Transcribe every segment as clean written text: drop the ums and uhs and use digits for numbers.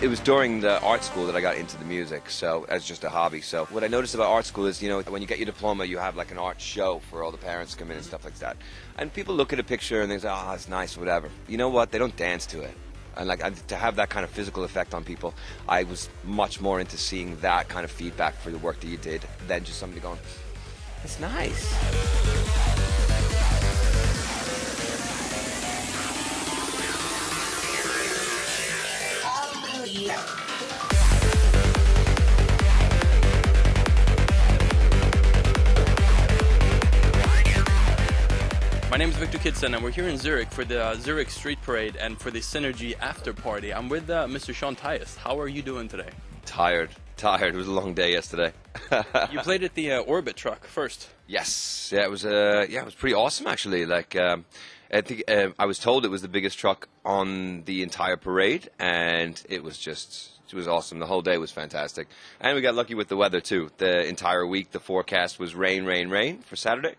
It was during the art school that I got into the music, so as just a hobby. So what I noticed about art school is, you know, when you get your diploma, you have like an art show for all the parents to come in and stuff like that. And people look at a picture and they say, oh, it's nice, whatever. You know what? They don't dance to it. And to have that kind of physical effect on people, I was much more into seeing that kind of feedback for the work that you did than just somebody going, it's nice. My name is TEAMKIDSON and we're here in Zurich for the Zürich Street Parade and for the Synergy after party. I'm with Mr. Tyas. How are you doing today? Tired. It was a long day yesterday. You played at the Orbit truck first. Yes. Yeah, it was pretty awesome actually. Like I think I was told it was the biggest truck on the entire parade, and it was awesome. The whole day was fantastic, and we got lucky with the weather too. The entire week, the forecast was rain for Saturday.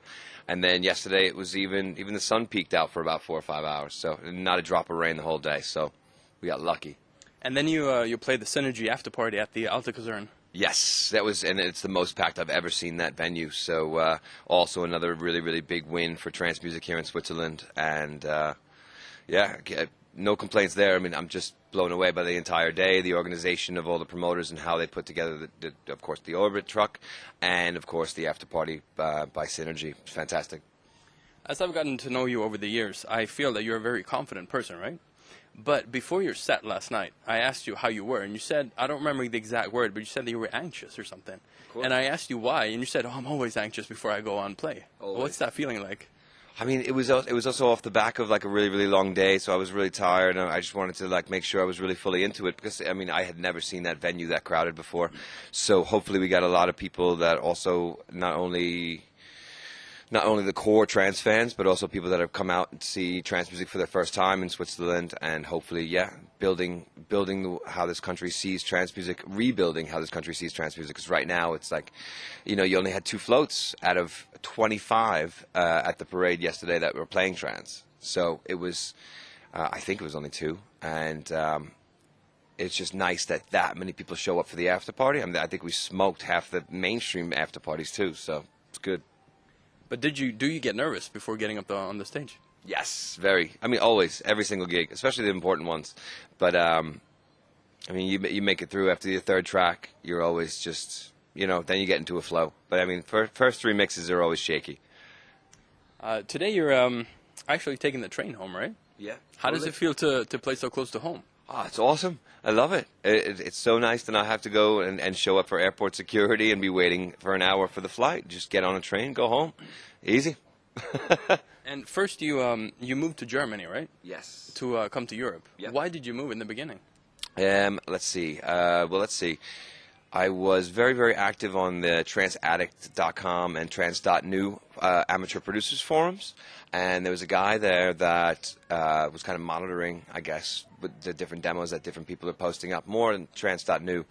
And then yesterday it was even the sun peaked out for about 4 or 5 hours, so not a drop of rain the whole day. So we got lucky. And then you played the Synergy after party at the Alta. Yes, and it's the most packed I've ever seen that venue. So also another really big win for trance music here in Switzerland, and yeah, no complaints there. I mean, I'm just blown away by the entire day, the organization of all the promoters and how they put together, of course, the Orbit truck, and of course the after party by Synergy. It's fantastic. As I've gotten to know you over the years, I feel that you're a very confident person, right? But before your set last night, I asked you how you were, and you said, I don't remember the exact word, but you said that you were anxious or something. And I asked you why, and you said, oh, I'm always anxious before I go on play. Always. What's that feeling like? I mean, it was also off the back of like a really long day, so I was really tired, and I just wanted to like make sure I was really fully into it, because I mean, I had never seen that venue that crowded before. So hopefully we got a lot of people that also not only the core trance fans, but also people that have come out and see trance music for their first time in Switzerland, and hopefully, yeah, building how this country sees trance music, rebuilding how this country sees trance music. Because right now it's like, you know, you only had 2 floats out of 25 at the parade yesterday that were playing trance. So it was, I think it was only 2, and it's just nice that many people show up for the after party. I mean, I think we smoked half the mainstream after parties too, so it's good. But do you get nervous before getting up on the stage? Yes, very. I mean, always, every single gig, especially the important ones. But I mean, you make it through after the 3rd track. You're always just, you know, then you get into a flow. But I mean, first 3 mixes are always shaky. Today you're actually taking the train home, right? Yeah. How does it feel to play so close to home? Oh, it's awesome. I love it. It's so nice to not have to go and show up for airport security and be waiting for an hour for the flight. Just get on a train, go home. Easy. And first you moved to Germany, right? Yes. To come to Europe. Yep. Why did you move in the beginning? Let's see. Let's see. I was very active on the tranceaddict.com and trance.nu amateur producers forums. And there was a guy there that was kind of monitoring, I guess, with the different demos that different people are posting up, more than trance.nu.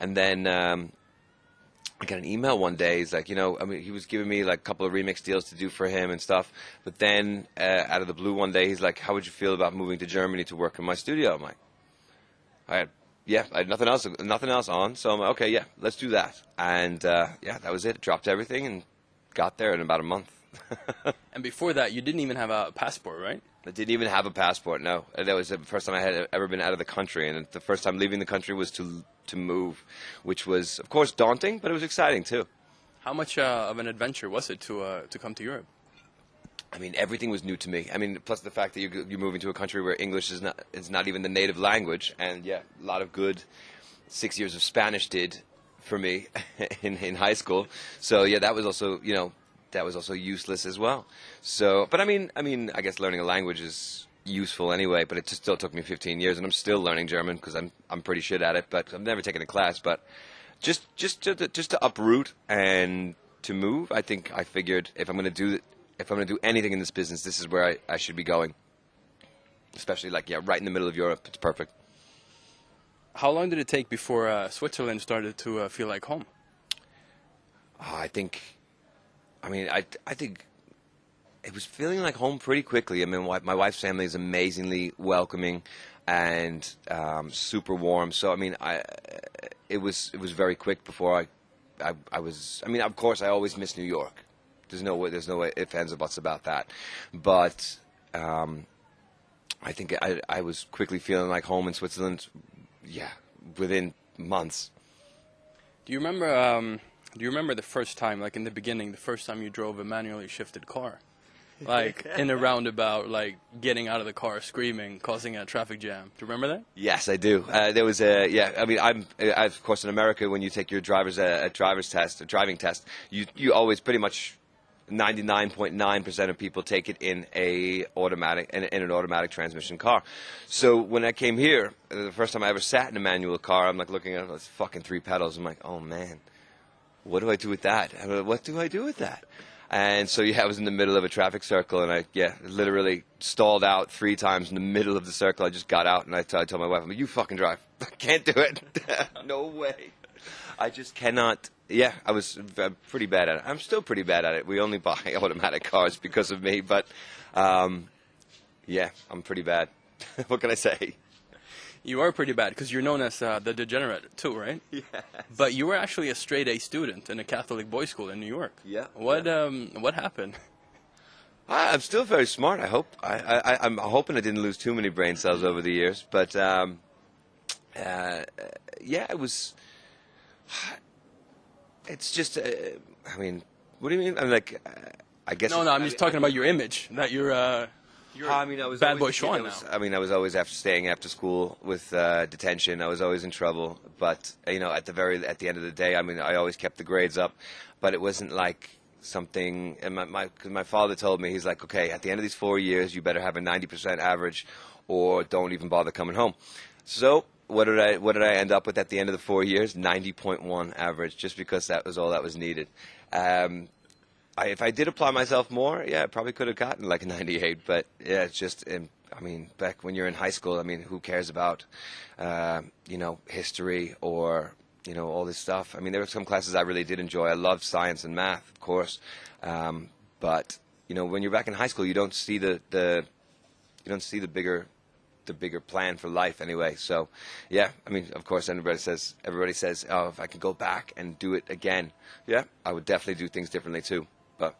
And then I got an email one day. He's like, you know, I mean, he was giving me like a couple of remix deals to do for him and stuff. But then out of the blue one day, he's like, how would you feel about moving to Germany to work in my studio? I'm like, I had nothing else on. So I'm like, okay, yeah, let's do that. And yeah, that was it. Dropped everything and got there in about a month. And before that, you didn't even have a passport, right? I didn't even have a passport, no. That was the first time I had ever been out of the country, and the first time leaving the country was to move, which was, of course, daunting, but it was exciting, too. How much of an adventure was it to come to Europe? I mean, everything was new to me. I mean, plus the fact that you're moving to a country where English is not even the native language, and yeah, a lot of good 6 years of Spanish did for me in high school. So yeah, that was also, you know, that was also useless as well. So, but I mean, I guess learning a language is useful anyway. But it just still took me 15 years, and I'm still learning German because I'm pretty shit at it. But I've never taken a class. But just to uproot and to move, I think I figured if I'm going to do anything in this business, this is where I should be going. Especially like right in the middle of Europe. It's perfect. How long did it take before Switzerland started to feel like home? I think it was feeling like home pretty quickly. I mean, my wife's family is amazingly welcoming, and super warm. So I mean, it was very quick before I was. I mean, of course, I always miss New York. There's no way ifs, ands, or buts about that. But I think I was quickly feeling like home in Switzerland. Yeah, within months. Do you remember the first time, like in the beginning, the first time you drove a manually shifted car? Like in a roundabout, like getting out of the car, screaming, causing a traffic jam. Do you remember that? Yes, I do. There was a I mean, of course in America when you take your driving test, you always pretty much 99.9% of people take it in an automatic transmission car. So when I came here, the first time I ever sat in a manual car, I'm like looking at those fucking 3 pedals. I'm like, oh man, what do I do with that? What do I do with that? And so, yeah, I was in the middle of a traffic circle, and I literally stalled out 3 times in the middle of the circle. I just got out, and I told my wife, I'm like, you fucking drive. I can't do it. No way. I just cannot. Yeah, I was pretty bad at it. I'm still pretty bad at it. We only buy automatic cars because of me, but, yeah, I'm pretty bad. What can I say? You are pretty bad because you're known as the Degenerate too, right? Yes. But you were actually a straight A student in a Catholic boys' school in New York. Yeah. What happened? I'm still very smart. I hope. I'm hoping I didn't lose too many brain cells over the years, but yeah, it was. It's just. I mean, what do you mean? I'm like. I guess. No, I'm just talking about your image. That you're. I mean, I was bad boy always, Sean yeah, now. I mean, I was always staying after school with detention. I was always in trouble. But you know, at the end of the day, I mean, I always kept the grades up. But it wasn't like something. And cause my father told me, he's like, okay, at the end of these 4 years, you better have a 90% average, or don't even bother coming home. So what did I end up with at the end of the 4 years? 90.1 average, just because that was all that was needed. If I did apply myself more, yeah, I probably could have gotten like a 98. But yeah, it's just, I mean, back when you're in high school, I mean, who cares about, you know, history or, you know, all this stuff. I mean, there were some classes I really did enjoy. I loved science and math, of course. But you know, when you're back in high school, you don't see the bigger plan for life anyway. So, yeah, I mean, of course, everybody says, oh, if I could go back and do it again, yeah, I would definitely do things differently too. But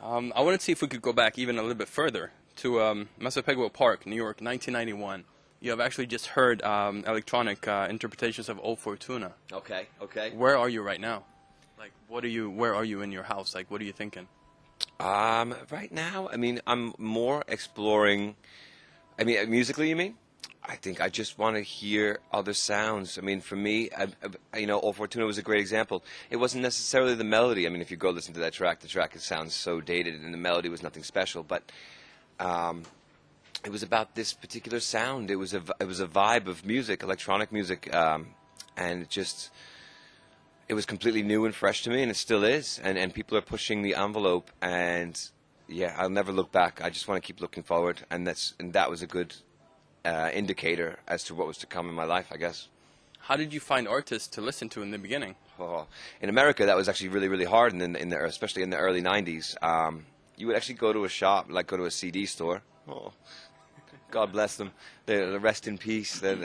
I wanted to see if we could go back even a little bit further to Massapequa Park, New York, 1991. You have actually just heard electronic interpretations of O Fortuna. Okay. Where are you right now? Like, where are you in your house? Like, what are you thinking? Right now, I mean, I'm more exploring. I mean, musically, you mean? I think I just want to hear other sounds. I mean, for me, you know, O Fortuna was a great example. It wasn't necessarily the melody. I mean, if you go listen to that track, it sounds so dated, and the melody was nothing special. But it was about this particular sound. It was a vibe of music, electronic music, and it was completely new and fresh to me, and it still is. And people are pushing the envelope, and yeah, I'll never look back. I just want to keep looking forward, and that was a good indicator as to what was to come in my life, I guess. How did you find artists to listen to in the beginning? Oh, in America, that was actually really, really hard, especially in the early 90s. You would actually go to a shop, like go to a CD store. Oh, God bless them. They rest in peace. There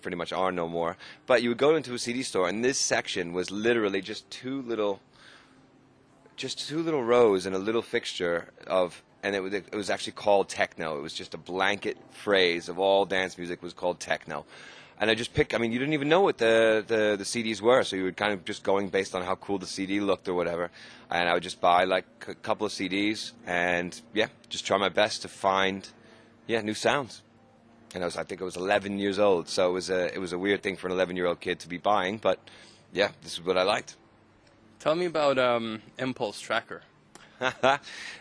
pretty much are no more. But you would go into a CD store, and this section was literally just two little rows and a little fixture of. And it was actually called techno. It was just a blanket phrase of all dance music was called techno. And I just picked, I mean, you didn't even know what the CDs were, so you were kind of just going based on how cool the CD looked or whatever. And I would just buy like a couple of CDs and, yeah, just try my best to find, new sounds. And I think I was 11 years old, so it was a weird thing for an 11-year-old kid to be buying, but, yeah, this is what I liked. Tell me about Impulse Tracker.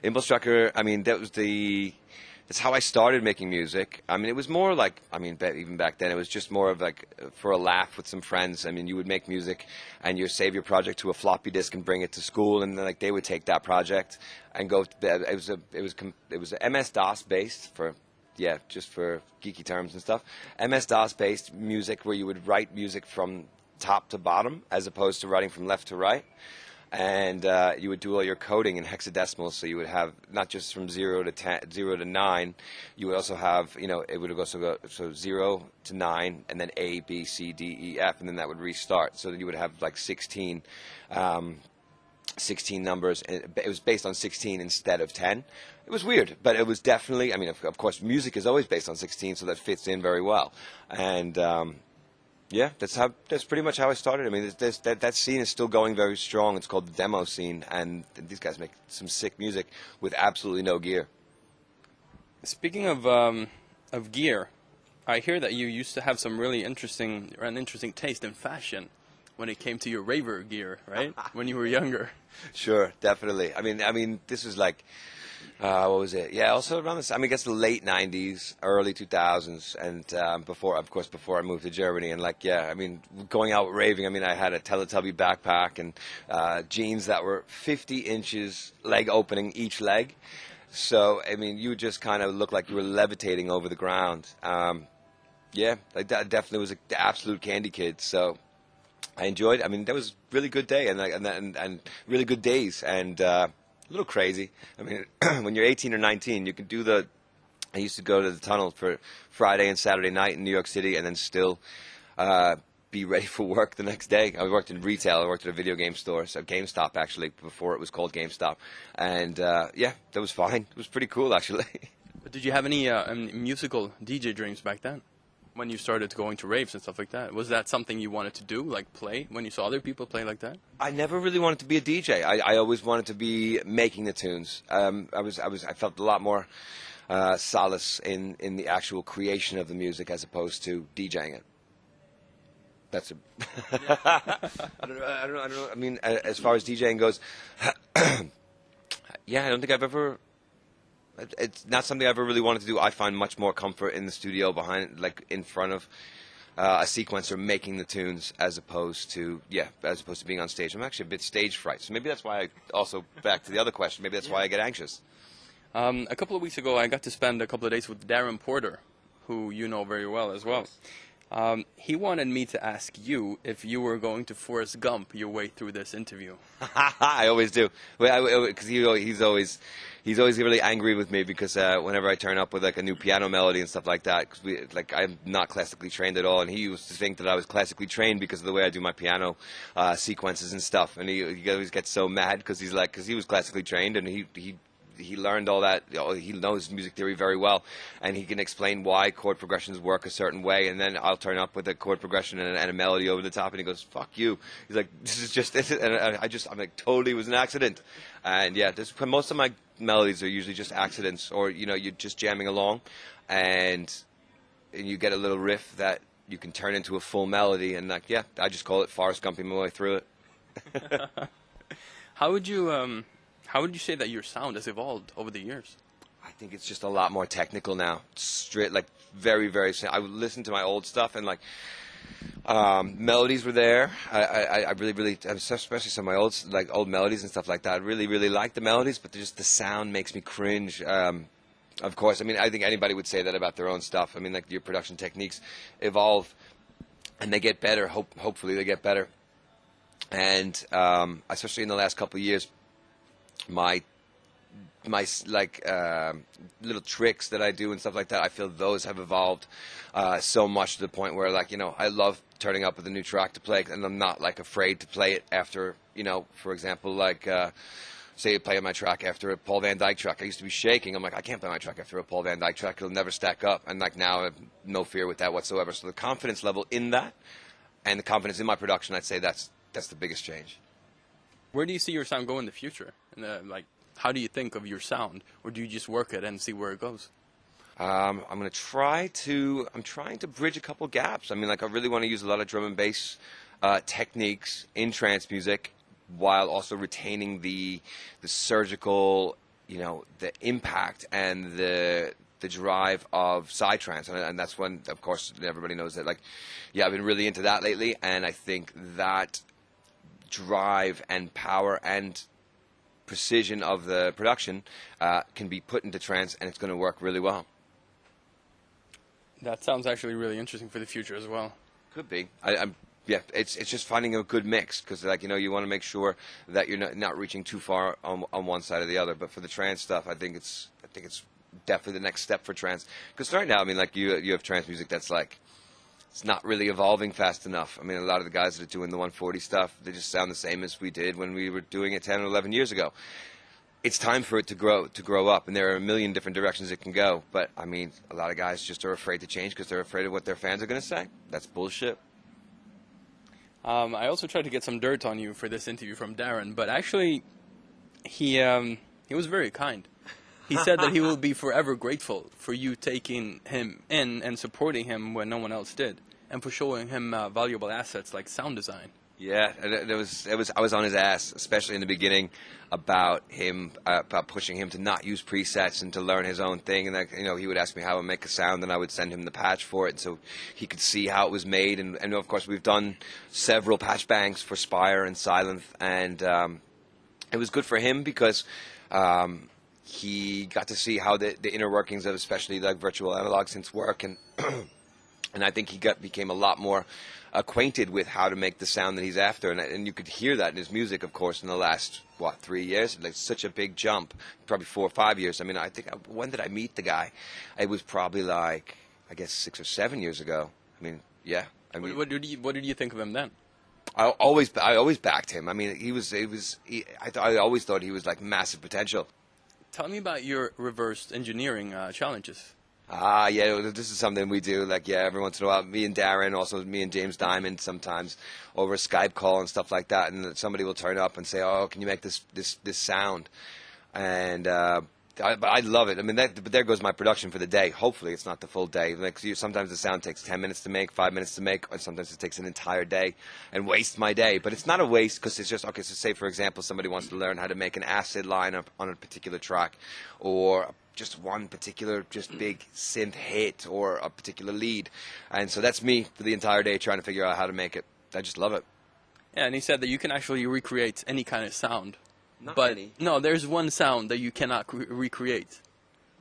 Impulse Tracker, I mean, that's how I started making music. I mean, it was more like, I mean, even back then, it was just more of like for a laugh with some friends. I mean, you would make music and you save your project to a floppy disk and bring it to school, and then like they would take that project and go. It was MS-DOS based just for geeky terms and stuff. MS-DOS based music where you would write music from top to bottom as opposed to writing from left to right. and you would do all your coding in hexadecimals. So you would have not just from 0 to 10, 0 to 9. You would also have, it would also go so 0 to 9, and then A, B, C, D, E, F, and then that would restart. So that you would have like 16 numbers. It was based on 16 instead of 10. It was weird, but it was definitely, I mean, of course, music is always based on 16, so that fits in very well. And yeah, that's pretty much how I started. I mean, that scene is still going very strong. It's called the demo scene, and these guys make some sick music with absolutely no gear. Speaking of gear, I hear that you used to have some really interesting taste in fashion when it came to your raver gear, right? When you were younger. Sure, definitely. I mean, this was like, what was it? Yeah, also around this. I mean, I guess the late '90s, early 2000s, and before I moved to Germany, and like, yeah, I mean, going out raving. I mean, I had a Teletubby backpack and jeans that were 50 inches leg opening each leg. So, I mean, you just kind of looked like you were levitating over the ground. Yeah, like that definitely was an absolute candy kid. So I enjoyed. I mean, that was a really good day, and really good days, and a little crazy. I mean, when you're 18 or 19, you can do the. I used to go to the tunnel for Friday and Saturday night in New York City, and then still be ready for work the next day. I worked in retail. I worked at a video game store, so GameStop actually, before it was called GameStop, and yeah, that was fine. It was pretty cool actually. But did you have any musical DJ dreams back then? When you started going to raves and stuff like that, was that something you wanted to do, like play, when you saw other people play like that? I never really wanted to be a DJ. I always wanted to be making the tunes. I felt a lot more solace in the actual creation of the music as opposed to DJing it. That's a. I don't know. I mean, as far as DJing goes, yeah, I don't think I've ever. It's not something I ever really wanted to do. I find much more comfort in the studio behind, like in front of a sequencer making the tunes, as opposed to being on stage. I'm actually a bit stage fright, so maybe that's why I also, back to the other question, maybe that's why I get anxious. A couple of weeks ago, I got to spend a couple of days with Darren Porter, who you know very well as well. He wanted me to ask you if you were going to Forrest Gump your way through this interview. I always do, because he's always really angry with me because whenever I turn up with like a new piano melody and stuff like that, because I'm not classically trained at all, and he used to think that I was classically trained because of the way I do my piano sequences and stuff, and he always gets so mad because he was classically trained and he learned all that. He knows music theory very well, and he can explain why chord progressions work a certain way. And then I'll turn up with a chord progression and a melody over the top, and he goes, "Fuck you." He's like, "This is just," and I'm like, "Totally, it was an accident." And yeah, most of my melodies are usually just accidents, or you're just jamming along, and you get a little riff that you can turn into a full melody, and like, yeah, I just call it Forrest Gumping my way through it. How would you say that your sound has evolved over the years? I think it's just a lot more technical now. Straight, like very, very. I would listen to my old stuff and like melodies were there. I really, especially some of my old melodies and stuff like that. I really, really like the melodies, but just the sound makes me cringe. Of course, I mean, I think anybody would say that about their own stuff. I mean, like your production techniques evolve and they get better. Hopefully, they get better. And especially in the last couple of years, my little tricks that I do and stuff like that, I feel those have evolved so much to the point where, like, I love turning up with a new track to play, and I'm not like afraid to play it after, for example, like say you play my track after a Paul Van Dyke track. I used to be shaking. I'm like, I can't play my track after a Paul Van Dyke track. It'll never stack up. And like now I have no fear with that whatsoever. So the confidence level in that and the confidence in my production, I'd say that's the biggest change. Where do you see your sound go in the future? And how do you think of your sound, or do you just work it and see where it goes? I'm trying to bridge a couple gaps. I mean, like I really want to use a lot of drum and bass techniques in trance music, while also retaining the surgical, the impact and the drive of psytrance, and that's when, of course, everybody knows that. Like, yeah, I've been really into that lately, and I think that drive and power and precision of the production can be put into trance, and it's going to work really well. That sounds actually really interesting for the future as well. Could be. I'm Yeah, it's just finding a good mix, because like, you know, you want to make sure that you're not reaching too far on one side or the other. But for the trance stuff, I think it's definitely the next step for trance. Because right now, I mean, like you have trance music that's like, it's not really evolving fast enough. I mean, a lot of the guys that are doing the 140 stuff, they just sound the same as we did when we were doing it 10 or 11 years ago. It's time for it to grow up, and there are a million different directions it can go. But I mean, a lot of guys just are afraid to change because they're afraid of what their fans are going to say. That's bullshit. I also tried to get some dirt on you for this interview from Darren, but actually, he was very kind. He said that he will be forever grateful for you taking him in and supporting him when no one else did, and for showing him valuable assets like sound design. Yeah, I was on his ass, especially in the beginning, about pushing him to not use presets and to learn his own thing. And you know, he would ask me how I make a sound, and I would send him the patch for it, so he could see how it was made. And of course, we've done several patch banks for Spire and Sylenth, and it was good for him because he got to see how the inner workings of especially like virtual analog synths work, and and I think he became a lot more acquainted with how to make the sound that he's after, and you could hear that in his music, of course, in the last 3 years. Like, such a big jump, probably 4 or 5 years. I mean, I think when did I meet the guy? It was probably like, I guess 6 or 7 years ago. I mean, yeah. I mean, what did you think of him then? I always backed him. I mean, I always thought he was like massive potential. Tell me about your reversed engineering challenges. Yeah, this is something we do, like, yeah, every once in a while, me and Darren, also me and James Diamond sometimes, over a Skype call and stuff like that, and somebody will turn up and say, oh, can you make this sound? And I love it. I mean, but there goes my production for the day. Hopefully it's not the full day. Like, sometimes the sound takes 10 minutes to make, 5 minutes to make, and sometimes it takes an entire day and wastes my day. But it's not a waste, because it's just, okay, so say, for example, somebody wants to learn how to make an acid line on a particular track, or just one particular just big synth hit, or a particular lead. And so that's me for the entire day trying to figure out how to make it. I just love it. Yeah, and he said that you can actually recreate any kind of sound. Not any. No, there's one sound that you cannot recreate.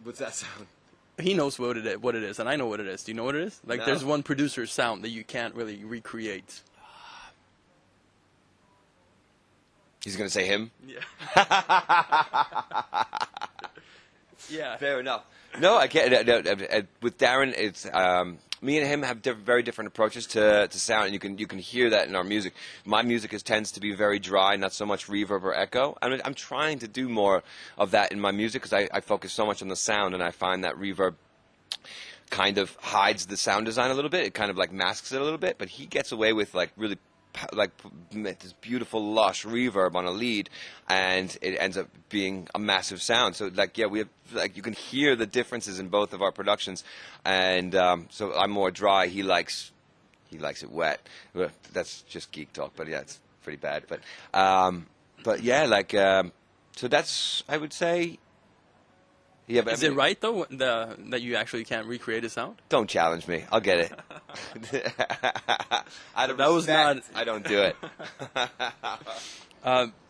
What's that sound? He knows what it is, and I know what it is. Do you know what it is? Like, No. There's one producer's sound that you can't really recreate. He's going to say him? Yeah. Yeah. Fair enough. No, I can't. With Darren, it's me and him have very different approaches to sound, and you can hear that in our music. My music tends to be very dry, not so much reverb or echo. I'm trying to do more of that in my music, because I focus so much on the sound, and I find that reverb kind of hides the sound design a little bit. It kind of like masks it a little bit, but he gets away with like really like this beautiful lush reverb on a lead, and it ends up being a massive sound. So like, yeah, we have, like, you can hear the differences in both of our productions, and so I'm more dry. He likes it wet. That's just geek talk, but yeah, it's pretty bad. But yeah, like, so that's, I would say. Yeah, but Is it right, though, that you actually can't recreate a sound? Don't challenge me. I'll get it. I don't do it.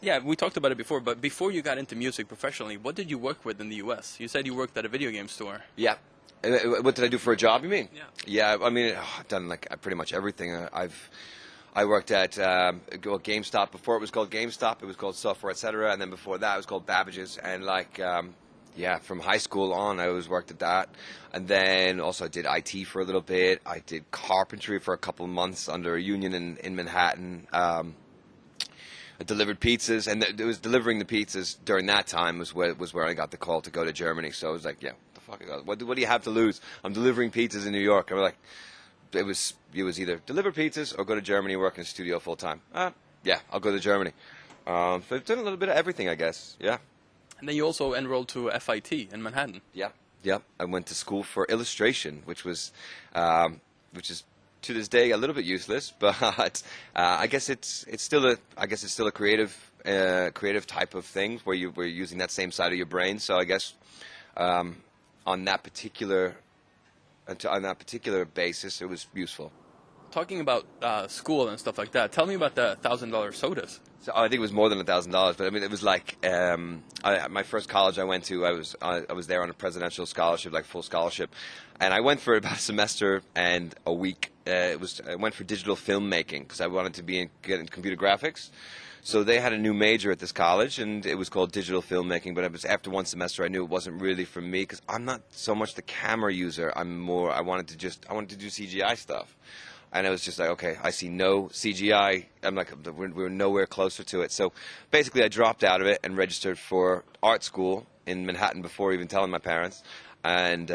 Yeah, we talked about it before, but before you got into music professionally, what did you work with in the U.S.? You said you worked at a video game store. Yeah. What did I do for a job, you mean? Yeah. Yeah, I mean, I've done like pretty much everything. I worked at GameStop. Before it was called GameStop, it was called Software, etc. And then before that, it was called Babbage's. And like, yeah, from high school on, I always worked at that. And then also I did IT for a little bit. I did carpentry for a couple of months under a union in Manhattan. I delivered pizzas, and it was delivering the pizzas during that time was where I got the call to go to Germany. So I was like, yeah, what the fuck? What do you have to lose? I'm delivering pizzas in New York. I was like, it was either deliver pizzas or go to Germany, work in a studio full time. Yeah, I'll go to Germany. So I've done a little bit of everything, I guess. Yeah. And then you also enrolled to FIT in Manhattan. Yep. I went to school for illustration, which is to this day a little bit useless, but I guess it's still a creative type of thing where you're using that same side of your brain. So I guess on that particular basis, it was useful. talking about school and stuff like that, tell me about the $1,000 sodas. So I think it was more than $1,000, but I mean it was like my first college I went to. I was there on a presidential scholarship, like full scholarship, and I went for about a semester and a week. I went for digital filmmaking because I wanted to get into computer graphics. So they had a new major at this college, and it was called digital filmmaking. But it was after one semester, I knew it wasn't really for me because I'm not so much the camera user. I wanted to do CGI stuff. And I was just like, okay, I see no CGI. I'm like, we're nowhere closer to it. So basically, I dropped out of it and registered for art school in Manhattan before even telling my parents, and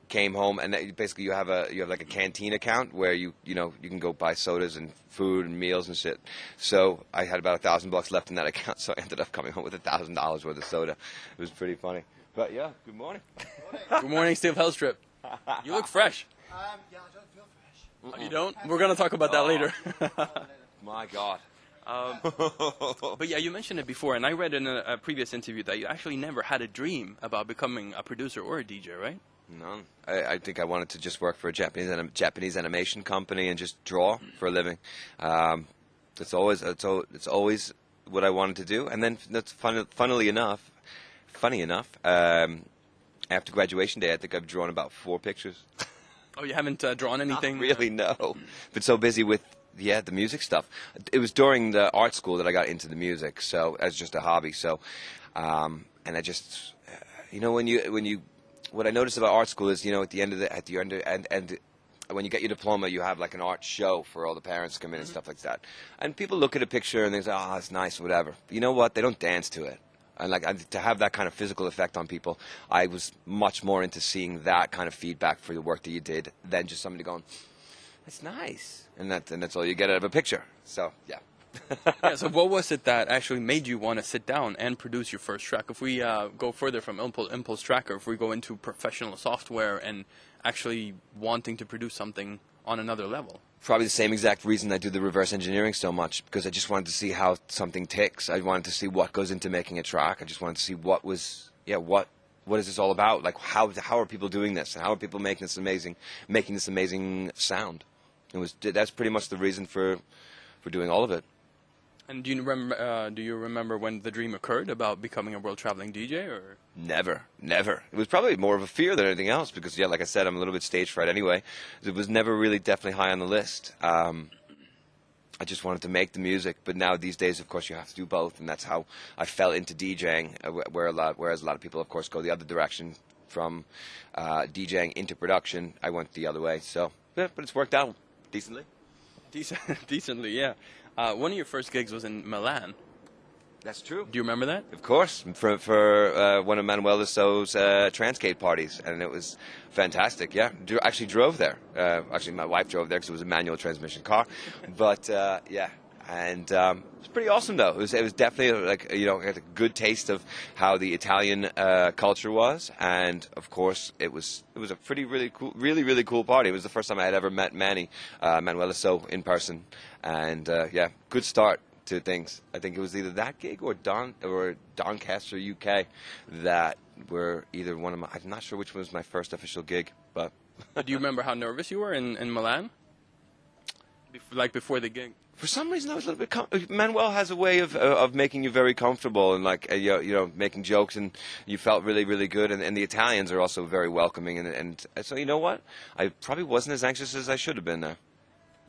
came home. And basically, you have like a canteen account where you can go buy sodas and food and meals and shit. So I had about $1,000 left in that account. So I ended up coming home with $1,000 worth of soda. It was pretty funny. But yeah, good morning. Good morning, Steve Hellstrip. You look fresh. Yeah, I don't feel fresh. Oh, you don't? We're going to talk about that later. My God. But yeah, you mentioned it before, and I read in a previous interview that you actually never had a dream about becoming a producer or a DJ, right? No, I think I wanted to just work for a Japanese animation company and just draw for a living. It's always what I wanted to do. And then funny enough, after graduation day, I think I've drawn about 4 pictures. Oh, you haven't drawn anything? Not really, no. Been so busy with the music stuff. It was during the art school that I got into the music, so as just a hobby. So, and I just, what I noticed about art school is, at the end and when you get your diploma, you have like an art show for all the parents to come in and stuff like that. And people look at a picture and they say, oh, that's nice, whatever. But you know what? They don't dance to it. And to have that kind of physical effect on people, I was much more into seeing that kind of feedback for the work that you did than just somebody going, that's nice. And that's all you get out of a picture. So, yeah. Yeah, so what was it that actually made you want to sit down and produce your first track? If we go further from Impulse Tracker, if we go into professional software and actually wanting to produce something on another level? Probably the same exact reason I do the reverse engineering so much, because I just wanted to see how something ticks. I wanted to see what goes into making a track. I just wanted to see what is this all about? Like how are people doing this? And how are people making this amazing sound? That's pretty much the reason for doing all of it. And do you remember when the dream occurred about becoming a world-traveling DJ, or? Never. It was probably more of a fear than anything else because, like I said, I'm a little bit stage fright anyway. It was never really definitely high on the list. I just wanted to make the music, but now these days, of course, you have to do both, and that's how I fell into DJing, whereas a lot of people, of course, go the other direction from DJing into production. I went the other way, so yeah, but it's worked out decently. Decently, yeah. One of your first gigs was in Milan. That's true. Do you remember that? Of course, for one of Manuel Lasso's Transcade parties, and it was fantastic. Yeah, actually drove there. Actually, my wife drove there because it was a manual transmission car. But yeah, and it was pretty awesome though. It was definitely like I had a good taste of how the Italian culture was, and of course it was a really cool party. It was the first time I had ever met Manuel Lasso in person, and yeah, good start to things. I think it was either that gig or Doncaster, UK, that were either one of my. I'm not sure which one was my first official gig, but. Do you remember how nervous you were in Milan? Before the gig. For some reason, I was a little bit. Manuel has a way of making you very comfortable and making jokes, and you felt really, really good. And the Italians are also very welcoming, and so you know what? I probably wasn't as anxious as I should have been there.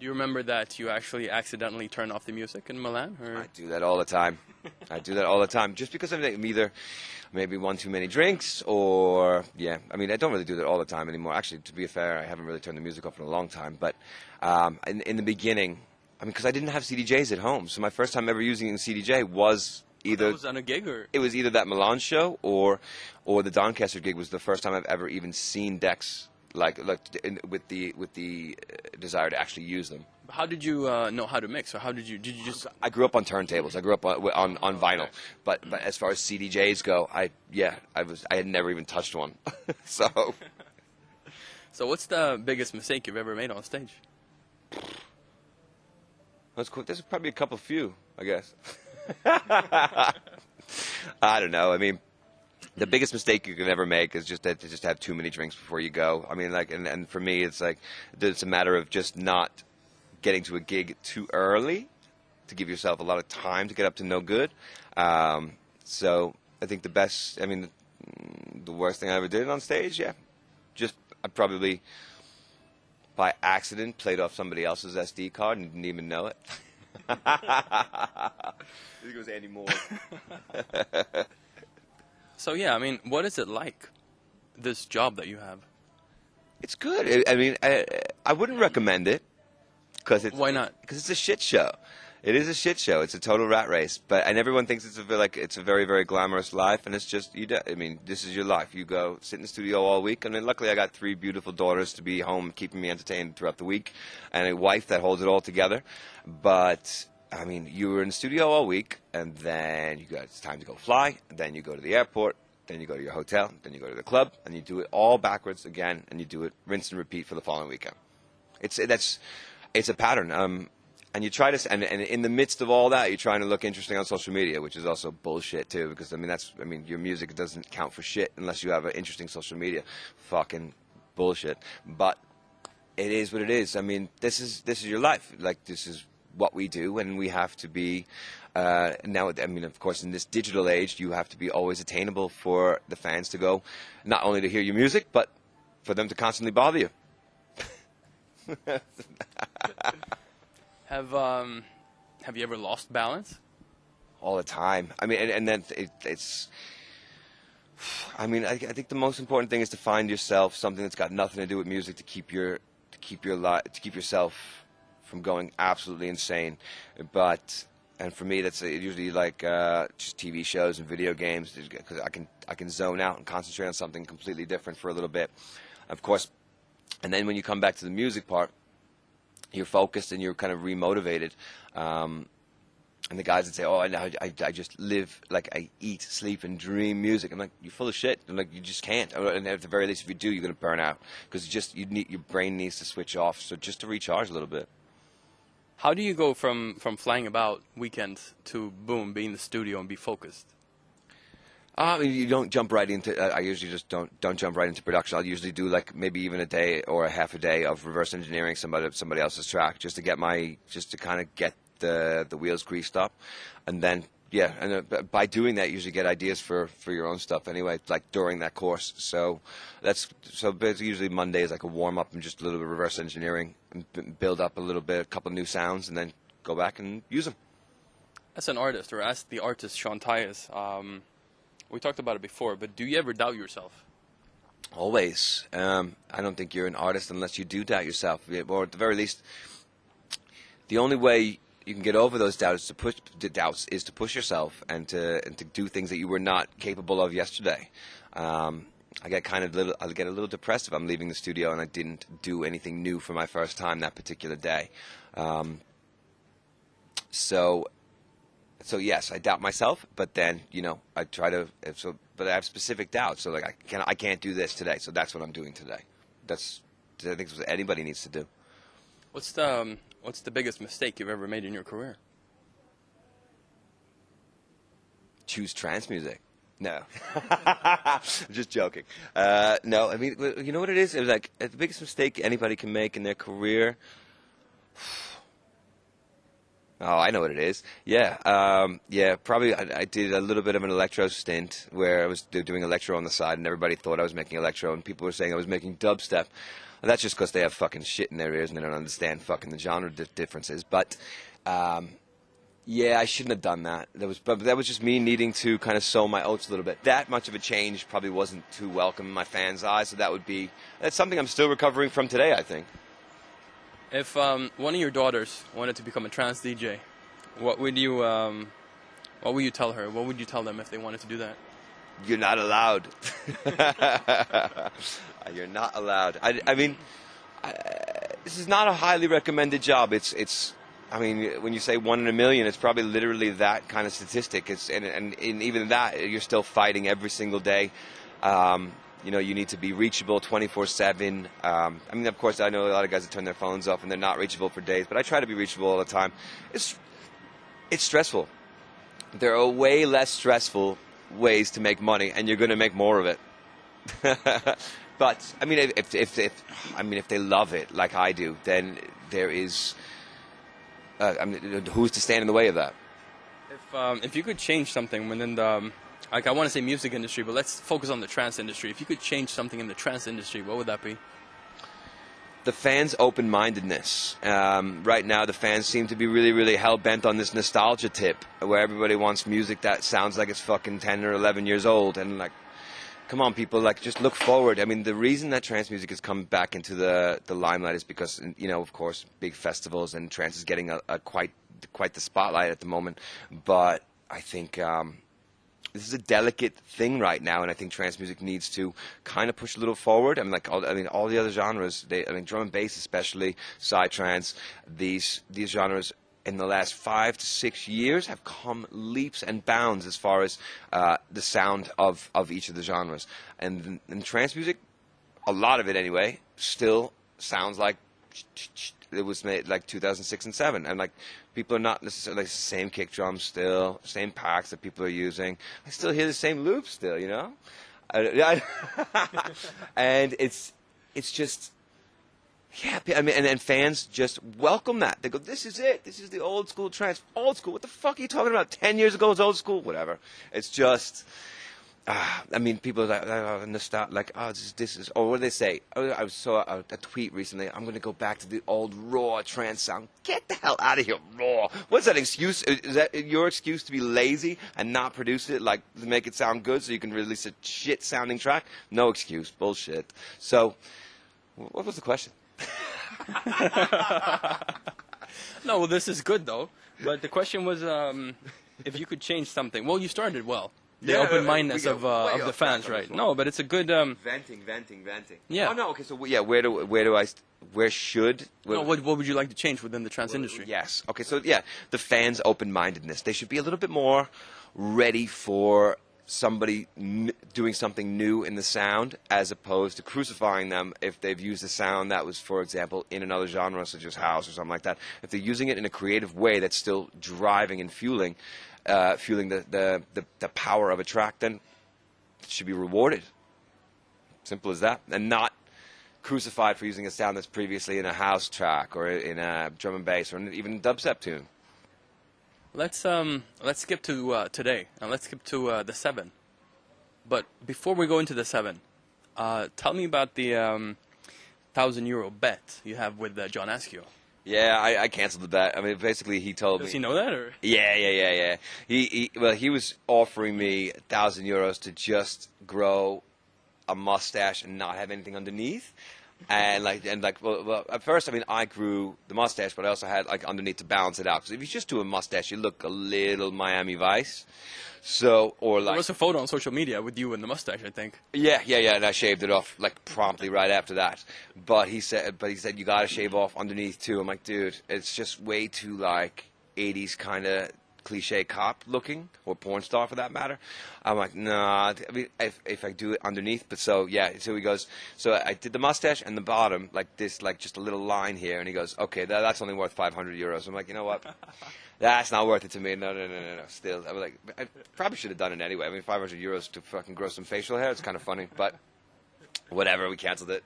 Do you remember that you actually accidentally turned off the music in Milan? Or? I do that all the time. Just because I'm either maybe one too many drinks or, yeah. I mean, I don't really do that all the time anymore. Actually, to be fair, I haven't really turned the music off in a long time. But in the beginning, I mean, because I didn't have CDJs at home. So my first time ever using a CDJ was either... was on a gig, or? It was either that Milan show or the Doncaster gig was the first time I've ever even seen decks with the desire to actually use them. How did you know how to mix, or how did you just? I grew up on turntables. I grew up on vinyl, but as far as CDJs go, I had never even touched one. So what's the biggest mistake you've ever made on stage? That's cool. There's probably a few, I guess. I don't know. I mean, the biggest mistake you can ever make is to have too many drinks before you go. I mean, and for me, it's a matter of just not getting to a gig too early to give yourself a lot of time to get up to no good. So I think the worst thing I ever did on stage, I probably by accident played off somebody else's SD card and didn't even know it. I think it was Andy Moore. So yeah, I mean, what is it like, this job that you have? It's good. I wouldn't recommend it because Why not? Because it's a shit show. It is a shit show. It's a total rat race. And everyone thinks it's a very, very glamorous life, and it's just this is your life. You go sit in the studio all week. Luckily I got 3 beautiful daughters to be home keeping me entertained throughout the week, and a wife that holds it all together. But you were in the studio all week, and then it's time to go fly, and then you go to the airport, then you go to your hotel, then you go to the club, and you do it all backwards again, and you do it rinse and repeat for the following weekend. It's a pattern. And you try to, and in the midst of all that, you're trying to look interesting on social media, which is also bullshit too, because your music doesn't count for shit unless you have an interesting social media. Fucking bullshit. But it is what it is. This is your life. Like, this is what we do, and we have to be. Now, of course, in this digital age, you have to be always attainable for the fans to go, not only to hear your music, but for them to constantly bother you. Have you ever lost balance? All the time. I think the most important thing is to find yourself something that's got nothing to do with music to keep yourself from going absolutely insane. And for me, that's usually like just TV shows and video games, because I can zone out and concentrate on something completely different for a little bit. Of course, and then when you come back to the music part, you're focused and you're kind of remotivated. And the guys would say, "Oh, I just live, like, I eat, sleep, and dream music." I'm like, "You're full of shit." I'm like, "You just can't." And at the very least, if you do, you're going to burn out, because your brain needs to switch off. So just to recharge a little bit. How do you go from flying about weekends to boom, be in the studio and be focused? You don't jump right into. I usually just don't jump right into production. I'll usually do like maybe even a day or a half a day of reverse engineering somebody else's track, just to kind of get the wheels greased up, and then by doing that, you usually get ideas for your own stuff anyway, like during that course. So basically usually Monday is like a warm up and just a little bit of reverse engineering and build up a couple new sounds, and then go back and use them. As an artist, or as the artist Sean Tyas, we talked about it before, but do you ever doubt yourself? Always. I don't think you're an artist unless you do doubt yourself. Or at the very least, the only way you can get over those doubts is to push yourself and to do things that you were not capable of yesterday. I get a little depressed if I'm leaving the studio and I didn't do anything new for my first time that particular day. So yes, I doubt myself, but then I try to. But I have specific doubts. So like I can't do this today. So that's what I'm doing today. I think it's what anybody needs to do. What's the biggest mistake you've ever made in your career? Choose trance music. No, just joking. No, you know what it is? It was like the biggest mistake anybody can make in their career. Oh, I know what it is. Yeah, probably I did a little bit of an electro stint where I was doing electro on the side, and everybody thought I was making electro, and people were saying I was making dubstep. And that's just because they have fucking shit in their ears and they don't understand fucking the genre differences. But, I shouldn't have done that. That was just me needing to kind of sow my oats a little bit. That much of a change probably wasn't too welcome in my fans' eyes, so that's something I'm still recovering from today, I think. If one of your daughters wanted to become a trance DJ, what would you tell her? What would you tell them if they wanted to do that? You're not allowed. You're not allowed. This is not a highly recommended job. When you say 1 in a million, it's probably literally that kind of statistic. And even that, you're still fighting every single day. You need to be reachable 24/7. Of course, I know a lot of guys that turn their phones off and they're not reachable for days, but I try to be reachable all the time. It's stressful. There are way less stressful ways to make money, and you're going to make more of it. But if they love it like I do, then there is I mean, who's to stand in the way of that? If you could change something within the, like I want to say music industry, but let's focus on the trance industry. If you could change something in the trance industry, what would that be? The fans' open-mindedness. Right now, the fans seem to be really, really hell-bent on this nostalgia tip, where everybody wants music that sounds like it's fucking 10 or 11 years old, and like, come on, people, like, just look forward. I mean, the reason that trance music has come back into the limelight is because, you know, of course, big festivals, and trance is getting a quite the spotlight at the moment. But I think this is a delicate thing right now, and I think trance music needs to kind of push a little forward. I mean, like, all the other genres, drum and bass especially, psytrance, these genres in the last 5 to 6 years have come leaps and bounds as far as the sound of each of the genres. And in trance music, a lot of it anyway, still sounds like it was made like 2006 and 7, and like people are not necessarily the same kick drums still, same packs that people are using. I still hear the same loops still, you know, and it's just, yeah. I mean, and fans just welcome that. They go, "This is it. This is the old school trance. Old school. What the fuck are you talking about? 10 years ago it's old school. Whatever." It's just. I mean, people are like, oh, this is, or what do they say? I saw a tweet recently. I'm going to go back to the old raw trance sound. Get the hell out of here, raw. What's that excuse? Is that your excuse to be lazy and not produce it, like to make it sound good so you can release a shit sounding track? No excuse. Bullshit. So, what was the question? No, well, this is good though. But the question was, if you could change something. Well, you started well. The open-mindedness of the fans, right? No, but it's a good venting. Yeah. Oh no. Okay. So yeah, where should? No, what would you like to change within the trance industry? Yes. Okay. So yeah, the fans' open-mindedness. They should be a little bit more ready for somebody doing something new in the sound, as opposed to crucifying them if they've used a sound that was, for example, in another genre such as house or something like that. If they're using it in a creative way that's still driving and fueling the power of a track, then it should be rewarded. Simple as that. And not crucified for using a sound that's previously in a house track or in a drum and bass or even a dubstep tune. Let's skip to today, and let's skip to the 7. But before we go into the 7, tell me about the €1,000 bet you have with John Askew. Yeah, I canceled the bet. I mean, basically, he told me. Does he know that, or? Yeah. He was offering me €1,000 to just grow a mustache and not have anything underneath. And well, at first, I mean, I grew the mustache, but I also had like underneath to balance it out. Because if you just do a mustache, you look a little Miami Vice. So, or like, there was a photo on social media with you and the mustache, I think. Yeah, and I shaved it off like promptly right after that. But he said you got to shave off underneath too. I'm like, dude, it's just way too like 80s kind of cliche cop looking, or porn star for that matter. I'm like, nah. I mean, if I do it underneath, but so yeah. So he goes, so I did the mustache and the bottom like this, like just a little line here, and he goes, okay, that's only worth €500. I'm like, you know what? That's not worth it to me. No. Still, I was like, I probably should have done it anyway. I mean, €500 to fucking grow some facial hair. It's kind of funny, but whatever. We canceled it.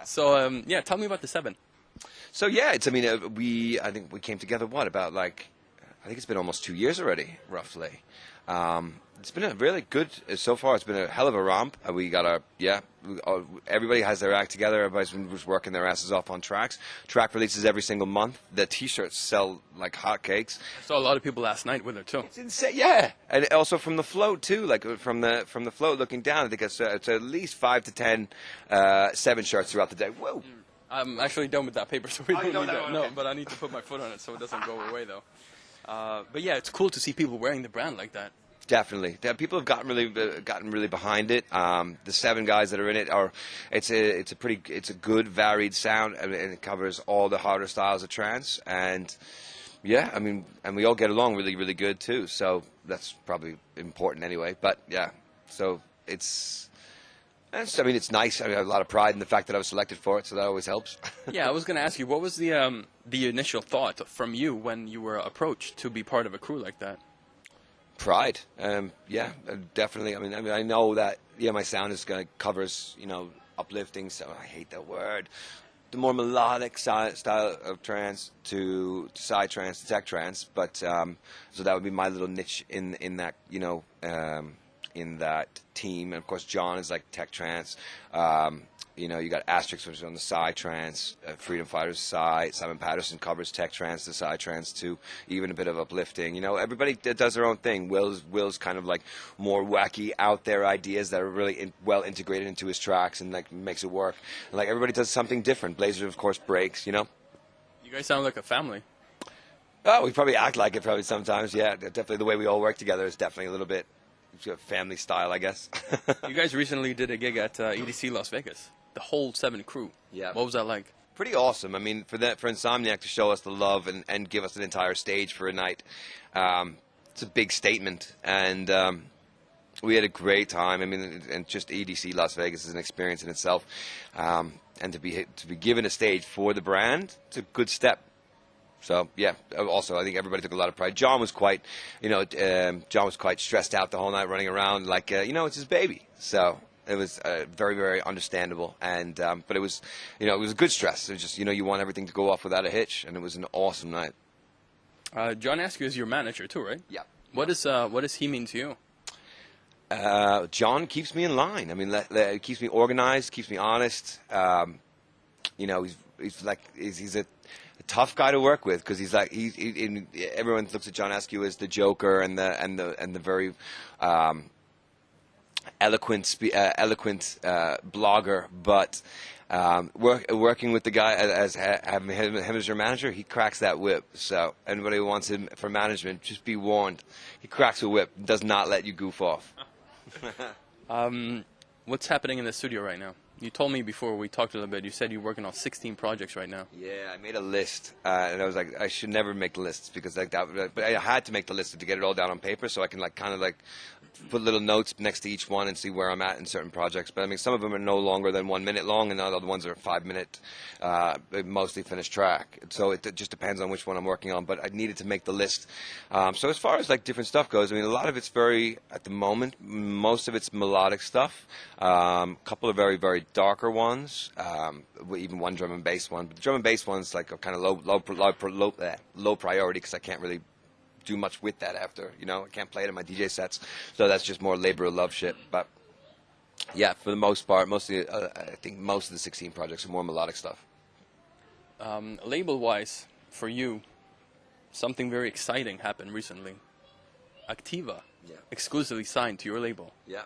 So yeah, tell me about the 7. So yeah, it's. I mean, I think we came together. What about like? I think it's been almost 2 years already, roughly. It's been a really good, so far it's been a hell of a romp. We got everybody has their act together. Everybody's been just working their asses off on tracks. Track releases every single month. The T-shirts sell like hotcakes. I saw a lot of people last night with it too. It's insane, yeah. And also from the float too, like from the float looking down, I think it's at least 5 to 10 7 shirts throughout the day. Whoa. I'm actually done with that paper, so we don't need that. No, but I need to put my foot on it so it doesn't go away though. But yeah, it's cool to see people wearing the brand like that. Definitely, people have gotten really behind it. The 7 guys that are in it it's a good varied sound, and it covers all the harder styles of trance. And yeah, I mean, and we all get along really, really good too. So that's probably important anyway. But yeah, so it's nice. I mean, I have a lot of pride in the fact that I was selected for it, so that always helps. Yeah, I was going to ask you, what was the initial thought from you when you were approached to be part of a crew like that? Pride. Yeah, definitely. I mean, I know that, yeah, my sound is covers, uplifting, so I hate that word. the more melodic style of trance to side trance to tech trance, but so that would be my little niche in that, you know, in that team. And of course, John is like tech trance. You know, you got Asterix, which is on the side trance, Freedom Fighters side. Simon Patterson covers tech trance, the side trance too, even a bit of uplifting. You know, everybody does their own thing. Will's kind of like more wacky, out there ideas that are really well integrated into his tracks and like makes it work. And like everybody does something different. Blazer, of course, breaks. You know. You guys sound like a family. Oh, we probably act like it probably sometimes. Yeah, definitely the way we all work together is definitely a little bit family style, I guess. You guys recently did a gig at EDC Las Vegas. The whole 7 crew. Yeah. What was that like? Pretty awesome. I mean, for Insomniac to show us the love and give us an entire stage for a night, it's a big statement. And we had a great time. I mean, and just EDC Las Vegas is an experience in itself. And to be given a stage for the brand, it's a good step. So yeah. Also, I think everybody took a lot of pride. John was quite, you know, John was quite stressed out the whole night, running around like, you know, it's his baby. So. It was very, very understandable, and but it was, you know, it was a good stress. It was just, you know, you want everything to go off without a hitch, and it was an awesome night. John Askew is your manager too, right? Yeah. What does he mean to you? John keeps me in line. I mean, keeps me organized, keeps me honest. You know, he's a tough guy to work with because he's like everyone looks at John Askew as the Joker and the very eloquent blogger, but working with the guy as having him as your manager, he cracks that whip. So anybody who wants him for management, just be warned. He cracks a whip, does not let you goof off. What's happening in the studio right now? You told me before we talked a little bit, you said you're working on 16 projects right now. Yeah, I made a list, and I was like, I should never make lists because like that. But I had to make the list to get it all down on paper, so I can like kind of like put little notes next to each one and see where I'm at in certain projects. But I mean, some of them are no longer than 1 minute long, and the other ones are 5 minute, mostly finished track. So it just depends on which one I'm working on. But I needed to make the list. So as far as like different stuff goes, I mean, a lot of it's very at the moment. Most of it's melodic stuff. A couple of very, very darker ones. Even one drum and bass one. But the drum and bass one's like a kind of low priority because I can't really do much with that after, you know, I can't play it in my DJ sets, so that's just more labor of love shit. But yeah, for the most part, I think most of the 16 projects are more melodic stuff. Label-wise, for you, something very exciting happened recently. Activa, exclusively signed to your label. Yeah.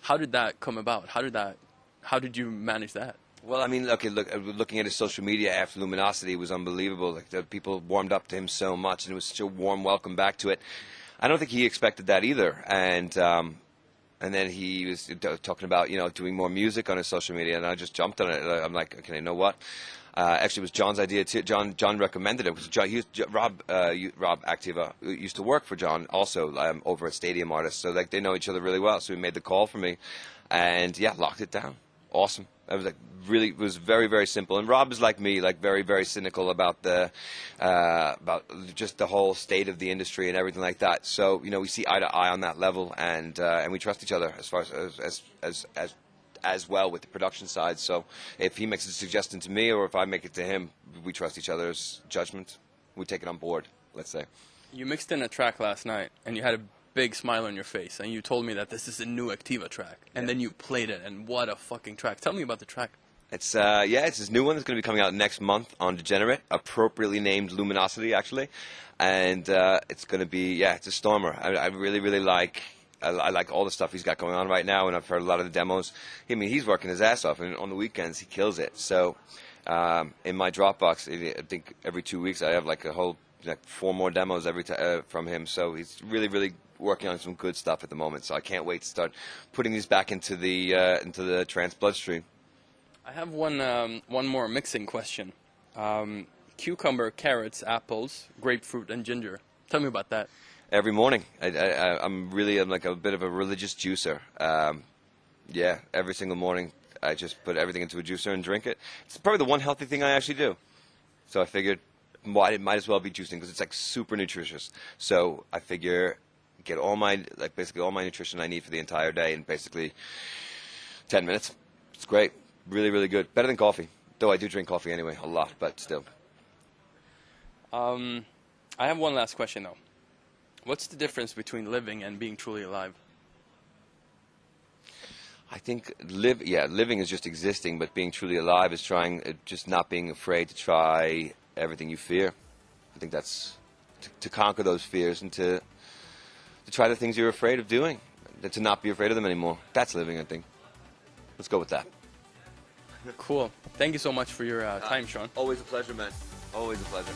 How did that come about? How did you manage that? Well, I mean, looking at his social media after Luminosity was unbelievable. Like the people warmed up to him so much, and it was such a warm welcome back to it. I don't think he expected that either. And then he was talking about, you know, doing more music on his social media, and I just jumped on it. I'm like, okay, you know what? Actually, it was John's idea too. John recommended it. Rob Activa used to work for John also over at Stadium Artists, so like they know each other really well. So he made the call for me, and yeah, locked it down. Awesome. I was like, really, it was very, very simple. And Rob is like me, like very, very cynical about about just the whole state of the industry and everything like that. So, you know, we see eye to eye on that level, and we trust each other as far as well with the production side. So, if he makes a suggestion to me or if I make it to him, we trust each other's judgment. We take it on board. Let's say. You mixed in a track last night, and you had a big smile on your face, and you told me that this is a new Activa track, and then you played it, and what a fucking track. Tell me about the track. It's it's his new one. It's going to be coming out next month on Degenerate, appropriately named Luminosity, actually, and it's going to be it's a stormer. I really, really like. I like all the stuff he's got going on right now, and I've heard a lot of the demos. I mean, he's working his ass off, and on the weekends he kills it. So, in my Dropbox, I think every 2 weeks I have like a whole 4 more demos from him. So he's really, really working on some good stuff at the moment. So I can't wait to start putting these back into the trance bloodstream. I have one more mixing question. Cucumber, carrots, apples, grapefruit, and ginger. Tell me about that. Every morning, I'm like a bit of a religious juicer. Every single morning I just put everything into a juicer and drink it. It's probably the one healthy thing I actually do. So I figured, it might as well be juicing because it's like super nutritious. So I figure get basically all my nutrition I need for the entire day in basically 10 minutes. It's great, really, really good, better than coffee. Though I do drink coffee anyway, a lot, but still. I have one last question though. What's the difference between living and being truly alive? I think living is just existing, but being truly alive is just not being afraid to try everything you fear. I think that's to conquer those fears and to try the things you're afraid of doing, and to not be afraid of them anymore. That's living, I think. Let's go with that. Cool. Thank you so much for your time, Sean. Always a pleasure, man. Always a pleasure.